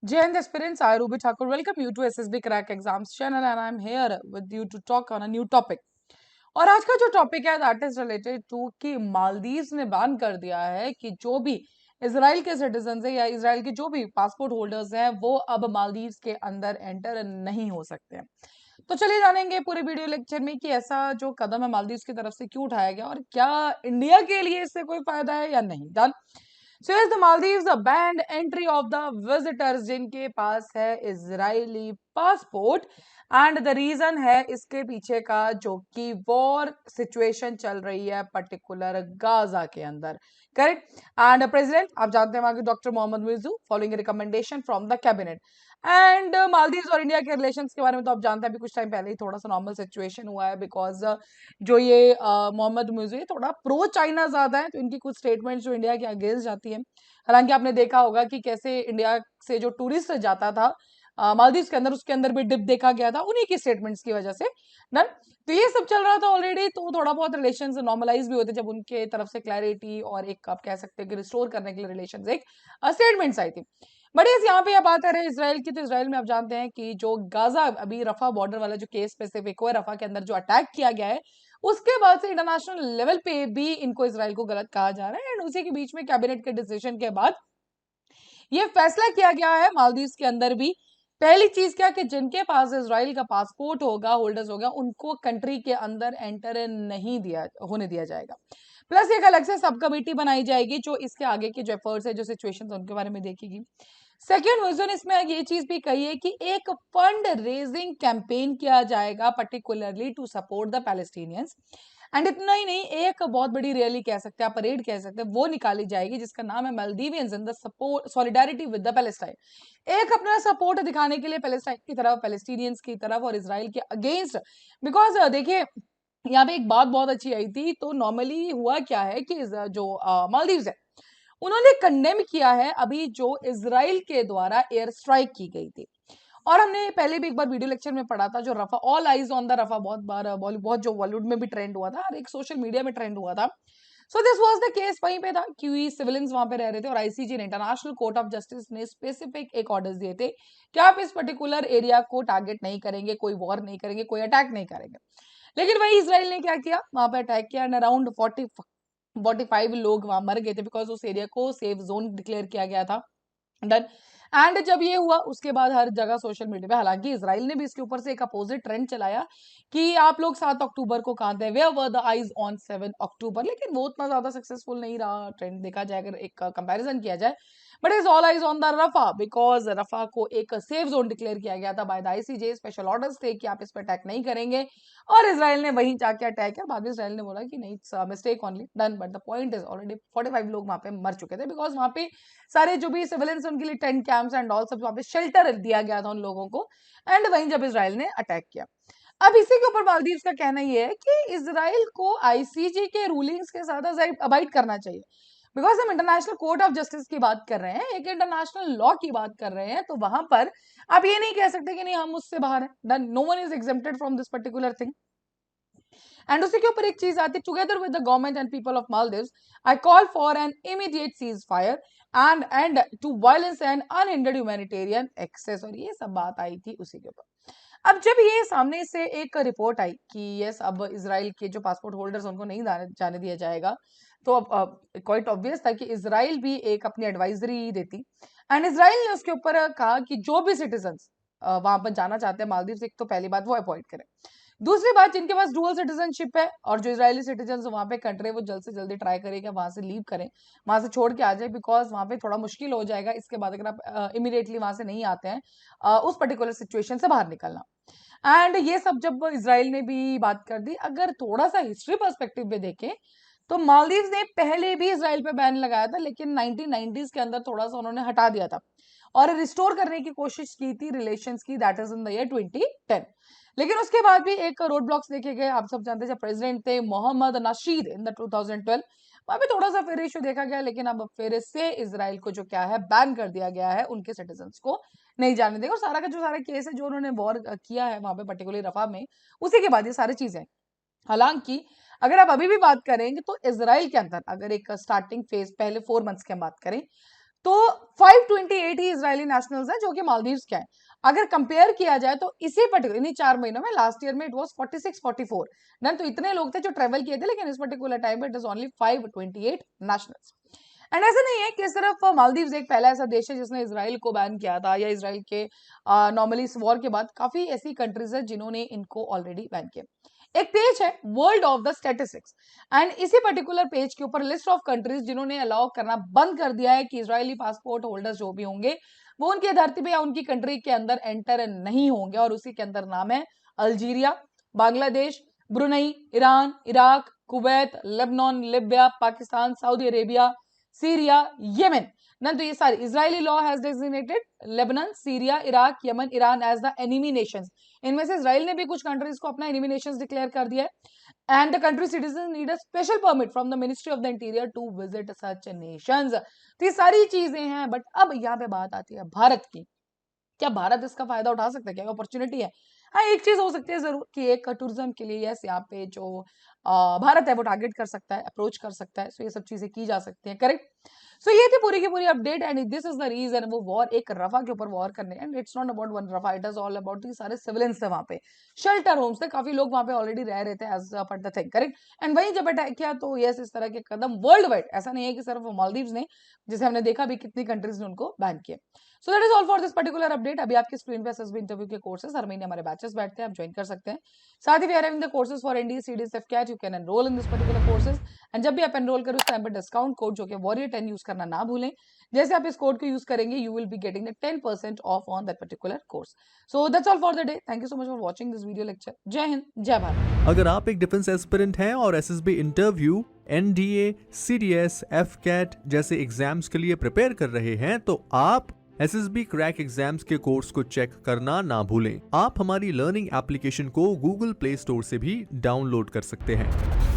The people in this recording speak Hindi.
Jai Hind aspirants, I Ruby Thakur welcome you to SSB Crack Exams channel and I'm here with you to talk on a new topic. और आज का जो टॉपिक है दैट इज रिलेटेड टू कि मालदीव्स ने बैन कर दिया है कि जो भी इसराइल के सिटीजन है या इसराइल के जो भी पासपोर्ट होल्डर्स हैं वो अब मालदीव्स के अंदर एंटर नहीं हो सकते हैं। तो चलिए जानेंगे पूरे वीडियो लेक्चर में कि ऐसा जो कदम है मालदीव्स की तरफ से क्यों उठाया गया और क्या इंडिया के लिए इससे कोई फायदा है या नहीं। Done. So yes, the Maldives the banned entry of the visitors जिनके पास है Israeli passport and the reason है इसके पीछे का जो कि वॉर सिचुएशन चल रही है पर्टिकुलर गाजा के अंदर। करेक्ट। एंड प्रेसिडेंट आप जानते हैं वहां के doctor Mohamed Muizzu following recommendation from the cabinet. And Maldives और इंडिया के रिलेशंस के बारे में तो आप जानते हैं अभी कुछ टाइम पहले ही थोड़ा सा नॉर्मल सिचुएशन हुआ है बिकॉज जो ये मोहम्मद मुइज़ू ये थोड़ा प्रो चाइना ज्यादा है तो इनकी कुछ स्टेटमेंट्स जो इंडिया के अगेंस्ट जाती है। हालांकि आपने देखा होगा कि कैसे इंडिया से जो टूरिस्ट जाता था मालदीव्स के अंदर उसके अंदर भी डिप देखा गया था उन्हीं की स्टेटमेंट्स की वजह से। डन। तो ये सब चल रहा था ऑलरेडी तो थोड़ा बहुत रिलेशन नॉर्मलाइज भी होते जब उनके तरफ से क्लैरिटी और एक आप कह सकते हैं कि रिस्टोर करने के लिए रिलेशन एक स्टेटमेंट्स आई थी। बट इस यहाँ पे आप बात कर रहे हैं इसराइल की तो इसराइल में आप जानते हैं कि जो गाजा अभी रफा बॉर्डर वाला जो केस स्पेसिफिक हुआ है रफा के अंदर जो अटैक किया गया है उसके बाद से इंटरनेशनल लेवल पे भी इनको इसराइल को गलत कहा जा रहा है एंड उसी के बीच में कैबिनेट के डिसीजन के बाद ये फैसला किया गया है मालदीव्स के अंदर भी। पहली चीज क्या कि जिनके पास इसराइल का पासपोर्ट होगा होल्डर्स होगा उनको कंट्री के अंदर एंटर नहीं दिया होने दिया जाएगा। प्लस एक अलग से सब कमेटी बनाई जाएगी जो इसके आगे के जो एफर्ट्स है जो सिचुएशंस है उनके बारे में देखेगी। सेकेंड विजन इसमें ये चीज भी कही है कि एक फंड रेजिंग कैंपेन किया जाएगा particularly to support the Palestinians. And इतना ही नहीं एक बहुत बड़ी रैली कह सकते हैं परेड कह सकते हैं वो निकाली जाएगी जिसका नाम है Maldivians in the support solidarity with the Palestine. एक अपना सपोर्ट दिखाने के लिए पैलेस्टाइन की तरफ पैलेस्टीनियंस की तरफ और इसराइल के अगेंस्ट। बिकॉज देखिए यहाँ पे एक बात बहुत अच्छी आई थी तो नॉर्मली हुआ क्या है कि जो मालदीव्स है उन्होंने कंडेम किया है अभी जो इसराइल के द्वारा एयर स्ट्राइक की गई थी। और हमने पहले भी एक बार वीडियो लेक्चर में पढ़ा था जो रफा ऑल आइज ऑन द रफा बहुत बार बहुत जो बॉलीवुड में भी ट्रेंड हुआ था और एक सोशल मीडिया में ट्रेंड हुआ था। So this was the case वहीं पे था कि सिविलियंस वहां पे रह रहे थे और आईसीजे ने इंटरनेशनल कोर्ट ऑफ जस्टिस ने स्पेसिफिक एक ऑर्डर्स दिए थे कि आप इस पर्टिकुलर एरिया को टारगेट नहीं करेंगे कोई वॉर नहीं करेंगे कोई अटैक नहीं करेंगे। लेकिन वही इसराइल ने क्या किया वहां पे अटैक किया एंड अराउंड 45 लोग वहां मर गए थे बिकॉज उस एरिया को सेफ जोन डिक्लेयर किया गया था। डन। एंड जब ये हुआ उसके बाद हर जगह सोशल मीडिया पे हालांकि इसराइल ने भी इसके ऊपर से एक अपोजिट ट्रेंड चलाया कि आप लोग 7 अक्टूबर को कहाँ थे where were the eyes on 7 October लेकिन वो उतना ज्यादा सक्सेसफुल नहीं रहा ट्रेंड देखा जाए अगर एक कंपैरिजन किया जाए। But is all eyes on the Rafah because Rafah को एक सेफ जोन डिक्लेयर किया गया था by the ICJ special orders थे कि आप इस पर अटैक नहीं करेंगे। और इसराइल ने वहीं जाके अटैक किया बाद में इसराइल ने बोला कि नहीं it's mistake only done but the point is already 45 लोग वहां पे मर चुके थे बिकॉज वहां पे सारे जो भी सिविलियंस उनके लिए टेंट कैंप्स एंड ऑल सब वहां पे शेल्टर दिया गया था उन लोगों को। एंड वहीं जब इसराइल ने अटैक किया अब इसी के ऊपर मालदीव्स का कहना ये है कि इसराइल को आईसीजे के रूलिंग्स के साथ अबाइड करना चाहिए बिकॉज हम इंटरनेशनल कोर्ट ऑफ जस्टिस की बात कर रहे हैं एक इंटरनेशनल लॉ की बात कर रहे हैं तो वहां पर आप ये नहीं कह सकते कि नहीं हम उससे बाहर हैं no one is exempted from this particular thing. And उसी के ऊपर एक चीज आती है together with the government and people of Maldives I call for an immediate ceasefire and end to violence and unhindered humanitarian access और ये सब बात आई थी उसी के ऊपर। अब जब ये सामने से एक रिपोर्ट आई कि यस अब इसराइल के जो पासपोर्ट होल्डर्स उनको नहीं जाने दिया जाएगा तो अब क्वाइट ऑब्वियस था कि इसराइल भी एक अपनी एडवाइजरी देती। एंड इसराइल ने उसके ऊपर कहा कि जो भी सिटीजन वहां पर जाना चाहते हैं मालदीव एक तो पहली बात वो अवॉइड करें। दूसरी बात जिनके पास डुअल सिटीजनशिप है और जो इजरायली सिटीजन वहां पे कट रहे वो जल्द से जल्दी ट्राई करेगा वहां से लीव करें वहां से छोड़ के आ जाए बिकॉज वहां पे थोड़ा मुश्किल हो जाएगा इसके बाद अगर आप इमीडिएटली वहां से नहीं आते हैं उस पर्टिकुलर सिचुएशन से बाहर निकलना। एंड ये सब जब इसराइल ने भी बात कर दी अगर थोड़ा सा हिस्ट्री पर्सपेक्टिव में देखें तो मालदीव ने पहले भी इसराइल पे बैन लगाया था लेकिन 1990s के अंदर थोड़ा सा उन्होंने हटा दिया था और रिस्टोर करने की कोशिश की थी रिलेशंस की that is in the year 2010। लेकिन उसके बाद भी एक रोड ब्लॉक्स देखे गए आप सब जानते हैं जब प्रेसिडेंट थे मोहम्मद नशीद इन द 2012 वहां पे थोड़ा सा फिर इशू देखा गया लेकिन अब फिर से इसराइल को जो क्या है बैन कर दिया गया है उनके सिटीजन्स को नहीं जाने देगा और सारा का जो सारा केस है जो उन्होंने वॉर किया है वहां पे पर्टिकुलरली रफा में उसी के बाद ये सारी चीजें। हालांकि अगर आप अभी भी बात करेंगे तो इसराइल के अंदर अगर एक स्टार्टिंग फेज पहले 4 मंथ्स की हम बात करें तो 528 ही इजरायली नेशनल्स हैं जो कि मालदीव्स के हैं। अगर कंपेयर किया जाए तो इसी पर्टिकुलर इन्हीं 4 महीनों में लास्ट ईयर में इट वाज 46-44 डन। तो इतने लोग थे जो ट्रेवल किए थे, लेकिन इस पर्टिकुलर टाइम में it is only 528 nationals. And ऐसा नहीं है कि सिर्फ मालदीव्स एक पहला ऐसा देश है जिसने इसराइल को बैन किया था, या इसराइल के नॉर्मली इस वॉर के बाद काफी ऐसी कंट्रीज है जिन्होंने इनको ऑलरेडी बैन किया। एक पेज है world of the statistics, and इसी पर्टिकुलर पेज के ऊपर लिस्ट ऑफ कंट्रीज जिन्होंने अलाउ करना बंद कर दिया है कि इजरायली पासपोर्ट होल्डर्स जो भी होंगे वो उनकी धरती पे या उनकी कंट्री के अंदर एंटर नहीं होंगे। और उसी के अंदर नाम है Algeria, Bangladesh, Brunei, Iran, Iraq, Kuwait, Lebanon, Libya, Pakistan, Saudi Arabia, Syria, Yemen. ना तो ये सारे Israeli law has designated Lebanon, Syria, Iraq, Yemen, Iran as the enemy nations. इनमें से इजराइल ने भी कुछ कंट्रीज को अपना एनिमी नेशंस डिक्लेयर कर दिया है। And the country citizen need a special permit from the ministry of the interior to visit such nations. तो ये सारी चीजें हैं, बट अब यहाँ पे बात आती है भारत की। क्या भारत इसका फायदा उठा सकता है? क्या अपॉर्चुनिटी है? हाँ, एक चीज हो सकती है जरूर कि एक टूरिज्म के लिए यस यहाँ पे जो भारत है वो टारगेट कर सकता है, अप्रोच कर सकता है। सो ये सब चीजें की जा सकती हैं, करेक्ट। सो ये थी पूरी की पूरी update, and this is the reason वो वॉर एक रफा के ऊपर वॉर करने, and it's not about one Rafah, it is all about the सारे सिविलियंस थे वहां पे, शेल्टर होम्स थे, काफी लोग वहां पे ऑलरेडी रह रहे थे as per the thing, correct. And वही जब अटैक किया तो यस इस तरह के कदम वर्ल्ड वाइड, ऐसा नहीं है कि सिर्फ मालदीव्स ने, जैसे हमने देखा भी कितनी कंट्रीज ने उनको बैन किया। So that is all for this particular update. अभी आपकी स्क्रीन पे एसएसबी इंटरव्यू के कोर्सेज हर महीने हमारे बैचेस बैठते हैं, आप ज्वाइन कर सकते हैं। साथ ही we are having the courses for NDA, CD, AFCAT, you can enrol in this particular courses. And जब भी आप एनरोल करें उस टाइम पर डिस्काउंट कोड जो कि वॉरियर 10 यूज करना ना भूलें। जैसे आप इस कोड को यूज करेंगे you will be getting the 10% of on that particular course. So that's all for the day. Thank you so much for watching this video lecture. जय हिंद, जय भारत। अगर आप एक डिफेंस एस्पिरेंट हैं और SSB interview, NDA, CDS, AFCAT जैसे एग्जाम्स के लिए प्रिपेयर कर रहे हैं तो आप एसएसबी क्रैक एग्जाम्स के कोर्स को चेक करना ना भूलें। आप हमारी लर्निंग एप्लीकेशन को गूगल प्ले स्टोर से भी डाउनलोड कर सकते हैं।